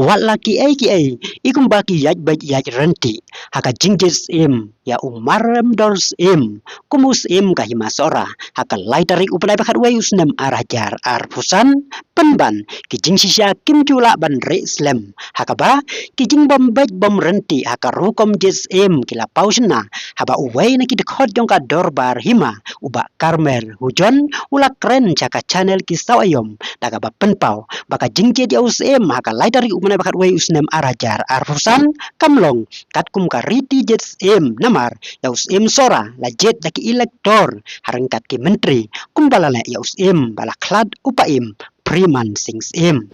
Walaki ki ikum baki yaj baj yaj renti haka jingjis im ya umarem dors im kumus im kahimasora haka laitari upanai bakat wayus nem arajar arfusan penban kijing sisya kim cula ban re slem haka ba kijing bom baj bom renti haka rukom jis im kila pausna haba uway na kidekot jongka dorbar hima uba karmer hujon ula keren caka channel kisau ayom daga ba penpau baka jingje di aus em haka laitari umanai bakat way usnem arajar arfusan kamlong katkum kariti jets em namar ya us em sora la jet daki elektor harangkat ki menteri kumbalala ya us em balaklad upa em priman sings em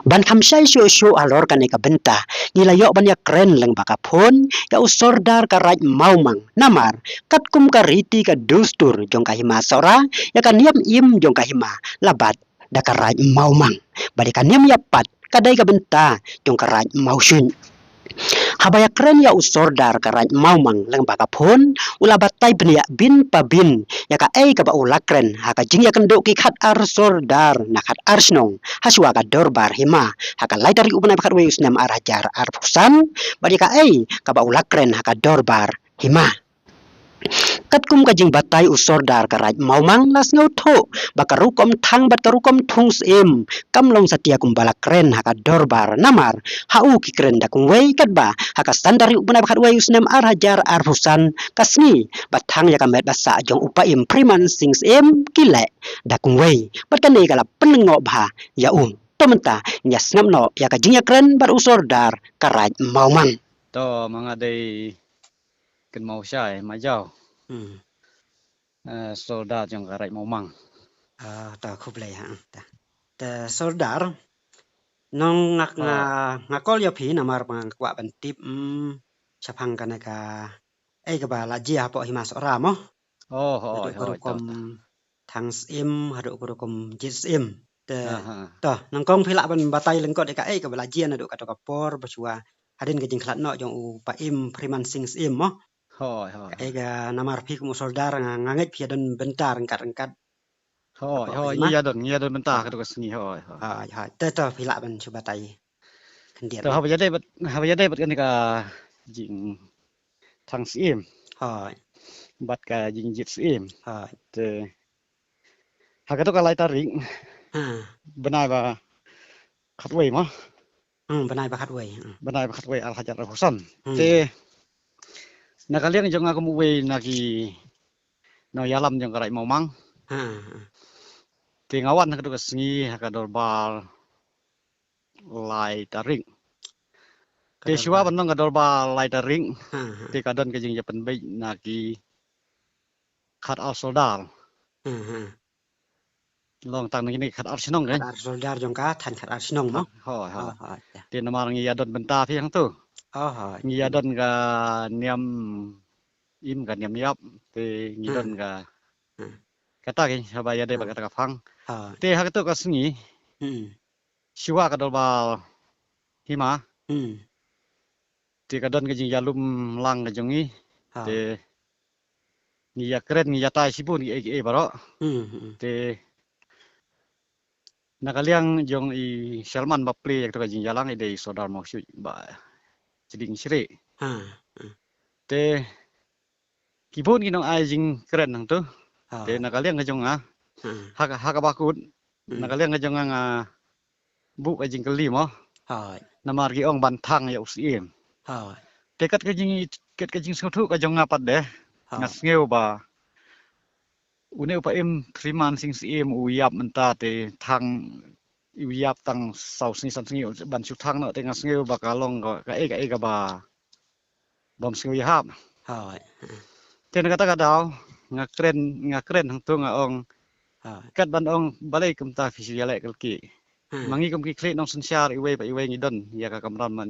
ban kamsai syo alor kaneka benta nilayo ban ya keren leng baka pon ya usordar karaj maumang namar katkum kariti ka dustur jong kahima sora ya kaniam im jong kahima labat dakaraj maumang badi kaniam yapat kadai ka benta jong karaj mausun habaya keren ya usordar karaj maumang leng baka pon ula batai benia bin pabin ya ka ka ba ula keren haka jing ya kendo ki khat ar sordar nakat arsnong haswa ka dorbar hima haka laitari upana bakat we usnam arajar arfusan badi ka ba ula keren haka dorbar hima katkum kajing batai usordar karaj maumang las ngau tho bakarukom thang bat karukom thungs em kamlong satia kumbala keren haka dorbar namar hau ki keren da kungwei katba haka standari upana bakat wei usnam arhajar arfusan kasni bathang ya kamet basa jong upa em priman sings em kile da kungwei bat kanei kala penengo bha ya tomenta nya snam no ya kajing ya keren bar usordar karaj maumang to mga day ken mau syai majau soldat yang karai momang ta khublei ha ta sordar nong ngakol ya phi namar pang kwa bantip sapang kanaka ka ba laji apo himas ora mo kom thangs im hadu kom jis im ta nang kong phila ban batai lengkot ka ka ba laji na do ka to kapor basua hadin ke jing khlat no jong u pa im priman sings im mo ga namar phi kum soldar nganget phi don bentar angkat iya don mentah ka to sengi ta phila ban coba tai kendian to haba jade bat kan ka jing thang sim bat ka jing jit sim te haka to ka lai taring benai ba khatwei mo benai ba khatwei al hajar husan te nakalian jong aku muwe naki no yalam jong karai momang te ngawan ka to ka sengi haka dorbal lai taring te shua banong ka dorbal lai taring te kadon ka jing japan bai naki khat al soldar long tang ni khat al sinong kan khat soldar jong ka than khat al sinong mo te namar ngi adon benta phi hang tu ngi adon ka niam im ka niam yap te ngi don ka kata ki haba ya de ba kata ka phang te hak tu ka sengi shua ka dorbal hima te kadon ka jing yalum lang ka jongi te ngi ya keren ngi ya tai sibun ngi baro te nakaliang jong i Salman Bapli yak to ka jing yalang ide sodar mau syu ba jiding sire te kibun kinong ai jing keren nang tu te nakaliang ka jong haka bakut nakaliang ka jong bu ka jing keli mo namar ki ong bantang ya usim te kat ka jing sotu ka jong ngapat deh ngas ngeu ba une upa im priman sing sim uyap menta te thang uyap tang sau sni san sni ban su thang no te ngas ngeu ba kalong ka ba bom sing uyap te kata ka daw ngakren hang tu nga ong kat ban ong balai kum ta fisiale kelki mangi kum ki kle nong sensyar iwe pa iwe ngidon ya ka kamran man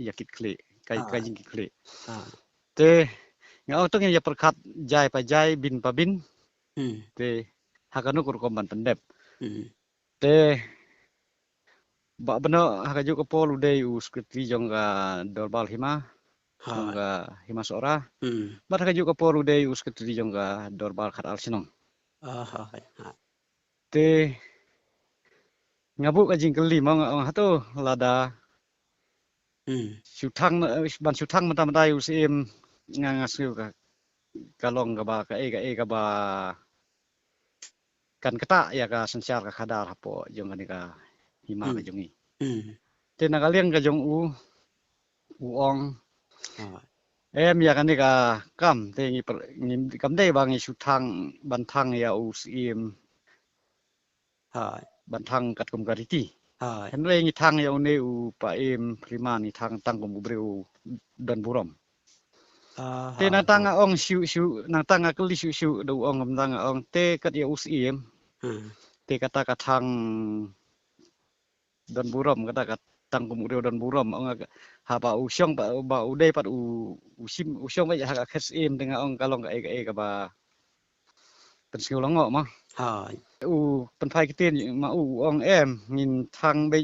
ya kit kle kai jing ki kle te nga ong tu ya perkat jai pa jai bin pa bin te hakanu kur komban pendep te ba beno hakaju ko pol ude us kri jong ga dorbal hima jong ga hima sora ba hakaju ko pol ude us kri jong ga dorbal khat al sinong te ngabuk ka jing keli mo ong hatu lada syutang ban syutang mata-mata usim ngangasu ka kalong ka ba kan kata ya ka sensyar ka kadar hapo jong ka hima ka jongi te nakaliang ka jong uong em ya kan ka kam te ngi kam dei bang syutang bantang ya usim ban thang kat kum kariti henre ngi thang ya une u pa prima ni thang tang kum breu dan burom te na tanga ong siu na tanga keli siu do ong ngam tanga ong te kat ya usim te kata ka thang dan burom kata kat tang kum breu dan burom ong ha ba usyong ba ude pat usim usyong ba ha ka khas dengan ong kalong ka ba pensiu longo mah pen phai kitien ma ong em ngin thang be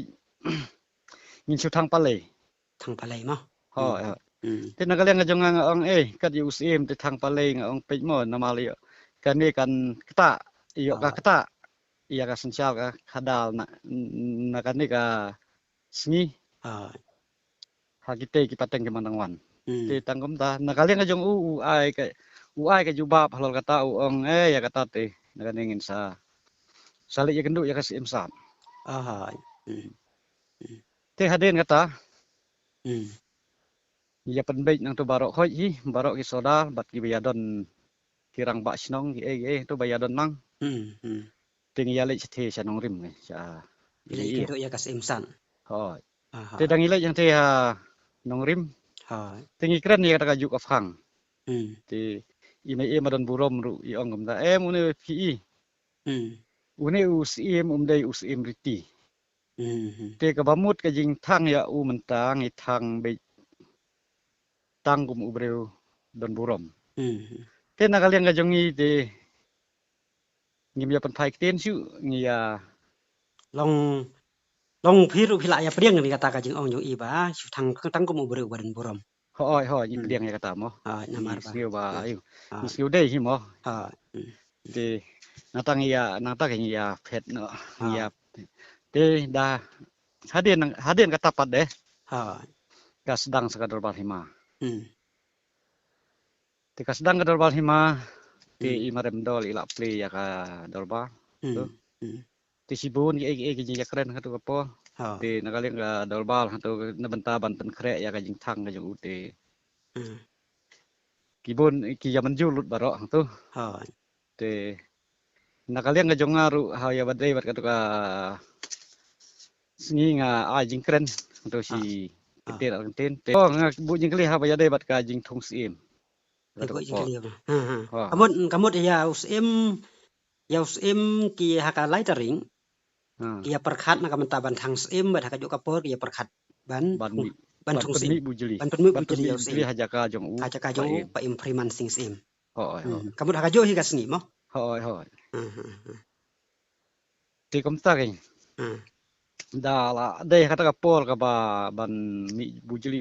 ngin siu thang palai mah te nakaliang ka jong ong kat yu usim te thang palai ong pe mo namali kan ni kan kata iyo ka kata iya ka sensial ka kadal na kan ni ka sngi ha kite ki pateng ke manangwan te tangkom ta nakaliang ka jong ai ka jubab halol kata ong ya kata te nakan ingin salik ya kenduk ya ka simsam te haden kata ya penbaik nang tu barok khoi hi barok ki soda bat ki bayadon kirang bak snong ki tu bayadon mang ting ya lek the sanong rim ni cha bilai kendo ya kas imsan hoi te dang ilek yang te ha nong rim ting ikren ya kata juk afhang te ime madon burom ru i ong gam da une pi une usim dei usim riti te ka bamut ka jing thang ya mentang i thang be tangkum ubreu don burom te nakaliang ka jongi te ngim ya penpai kiten siu ngia long phiru phila ya priang ni kata ka jing ong jong iba syutang tang kum ubreu badan burom hoi ni priang ya kata mo namar siu ba ayu siu dei hi mo te natang ya phet no ya te da haden kata pad deh ka sedang sekadar balhima te ka sedang kadar balhima te imarem dol ila play ya ka dolba tu te sibun ki ya keren ka tu po te nakaliang ka dolbal tu na benta banten krek ya ka jing thang ka jong ute kibun ki ya menjulut barok tu te nakaliang ka jong ngaru ha ya badai bat ka tu ka sngi nga jing keren tu si kiten alten te bu jing kali ha ya dai bat ka jing thong sim kamut ya usim ki haka lightering kia perkhat na kamenta ban thang sim bat haka joka por kia perkhat ban thong sim ban bujeli hajaka jong pa impriman sing sim kamut haka jo hi kasni mo hoi ti kom ta kai da la dei kata ka por ka ba ban mi bujeli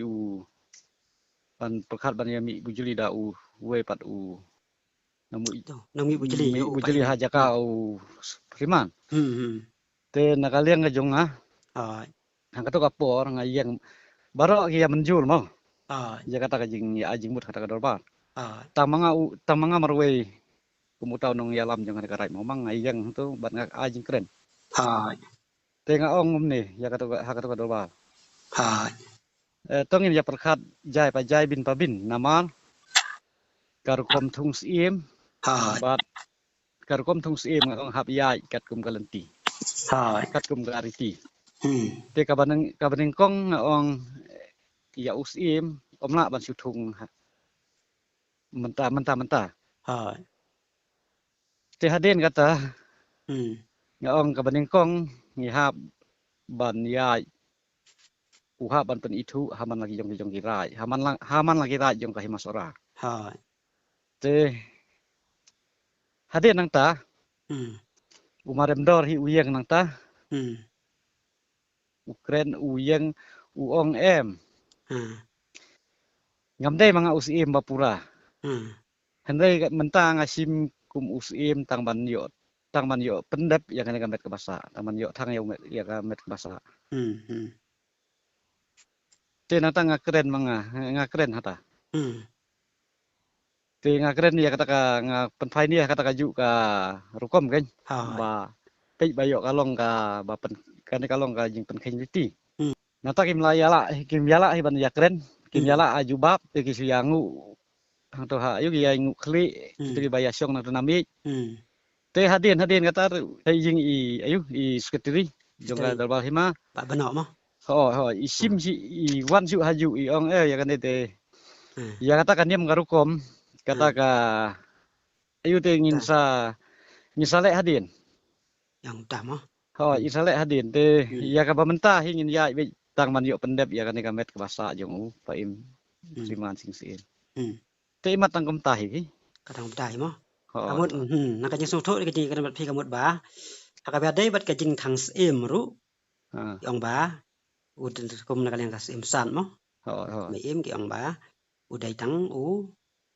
ban perkhat ban ya mi bujeli da we pat nami bujeli hajaka priman te nakaliang ka jong hang kata ka por ngayang barok kia menjul mo ya kata ka jing ya ajing mut kata ka dorba tamanga marwe kumutaw nong yalam jong ka rai momang ngayang tu ban ngak ajing keren te nga ong ni ya kata ka dorba tongin ya perkhat jai pa jai bin pa bin namal karukom thung sim bat karukom thung sim ngong hap yai kat kum kalanti kat kum gariti te kabaneng kong ong ya usim omla ban suthung menta te haden kata ong kabaneng kong ngihap ban yai uha ban pen itu haman lagi jong kirai haman lagi rai jong kahimasora te haden nang ta umarem dor hi uyeng nang ta ukren uyeng uong em ngamdai manga usim bapura hendai mentang asim kum usim tang ban yot tang man yo pendep ya kan met ke basa tang man yo thang ya kan met ke basa te nata ngakren manga ngakren hata te ngakren ya kata ka penpai ni kata ka ju ka rukom kan ba pe ba yo kalong ka ba pen kan kalong ka jing pen khin ti nata kim la yala hi ban ya kren kim yala ajubab te ki siangu to ha yu ya ngu khli te ba ya syong na nami te hadin kata ai jing I ayu I sekretari jongga dalbar hima ba benok mo isim si I wan ju haju I ong ya kan te ya kata kan dia mengarukom kata ka ayu te ngin sa ngisale hadin yang utama isale hadin te ya ka mentah ingin ya tang man yo pendep ya kan met ke basa jong paim siman sing sin te imat tang kem tahi kadang betai mo kamut nak kajing sutho kajing kan pi kamut ba haka dai bat kajing thang sem ru yang ba udin kum nak yang kas imsan mo me im ki yang ba udai tang u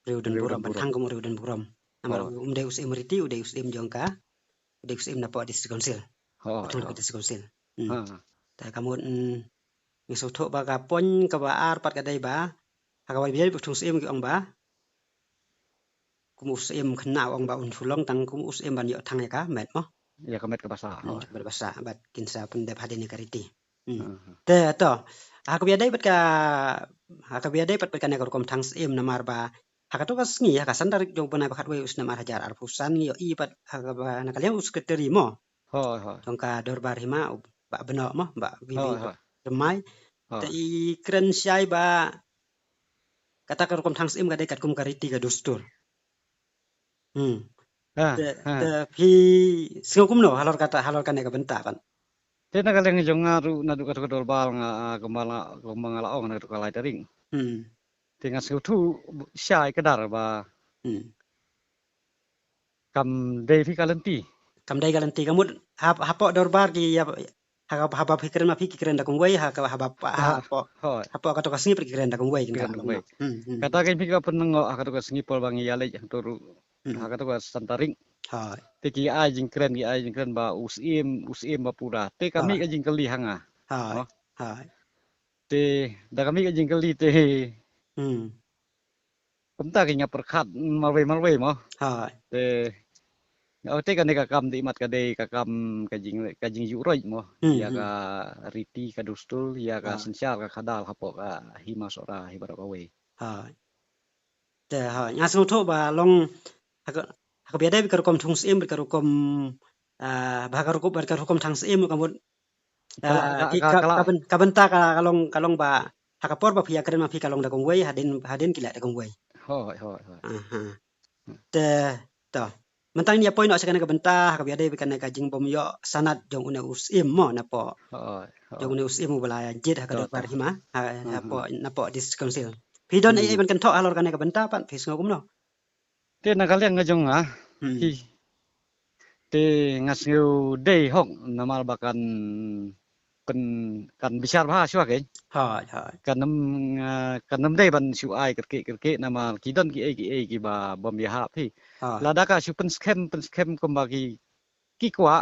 riudan buram thang kum riudan buram namar dai us imriti udai us im jongka udai us im napo dis konsil betul ke dis konsil ta kamut ni sutho ba ka pon ka ba ar pat ka dai ba haka ba biai betung sem ki yang ba kum us im khna ong ba un fulong tang kum us im ban yo thang ka met mo ya ka met ke basa berbasa bat kinsa pendep hadini kariti te to haka biadai bat ka ne kom thang sem namar ba haka to kas ngi haka sandar jong bana bakat we usna mar hajar ar pusan yo I bat haka ba nakalian us keteri mo jong ka dorbar hima ba beno mo ba bibi remai te I kren syai ba kata ka kom thang sem ga dai kat kum kariti ga dustur te pi singkum no halor kan ga benta kan te nakalian jong ngaru nadu ka dorbal nga gembala ong na ka lai tering dengan sutu syai kedar ba kam devi kalanti kamut hapo dorbar ki ya haba pikiran ma pikiran da kungwei haka hapo kato kasngi pikiran da kungwei kata kan pika penengo kato kasngi pol bangi yale yang turu kato kas santaring te ki ajing kren ba usim ba pura te kami ajing kali hanga te da kami ajing kali te kumta kinya perkat marwe mo te te kan ka kam di mat ka de ka kam kajing yuroj mo ya ka riti ka dustul ya ka sensyal ka kadal hapo ka hima sora hibara ka we te ngasung tho ba long haka biadai bi kom thung sim bi kom ba kom thang sim kamut kabenta kalong ba haka por ba pia kren ma pi kalong da kong wei hadin kila da kong wei te to mentang ni apoy no sakana kabenta haka biadai bi kan ka jing bom yo sanat jong una usim mo na po jong una usim bala jid haka do par hima na po dis council pidon ai ban kan tho alor kan ka benta pan phis ngom no te nakalian ngajong te ngasngu dei hok namal bakan pen kan besar bah syua ke kan dei ban syu ai kerke nama kidon ki ba bom ya ha phi lada ka syu pen scam kom bagi ki kwa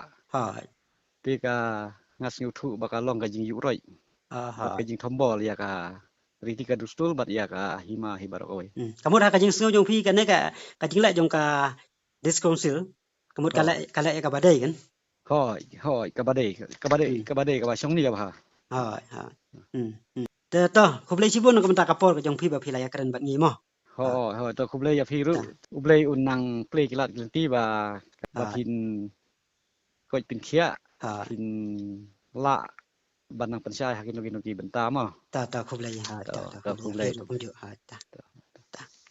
te ka ngasngu thu bakalong ka jing yuroi ka jing tombol ya ka riti ka dustul bat ya ka hima hibaro kowe kamut ha ka jing sngo jong phi kan ka jing la jong ka dis council kamut kala ka badai kan hoi ka badai ka ba syong ni ka ba te to khublei sibun ka benta kapor ka jong phi ba phi la ya kren bat ngi mo to khublei ya phi ru ublei unang play kilat kinti ba phin koi pin khia pin la banang pensyai hakin logi benta mo ta khublei ha ta khublei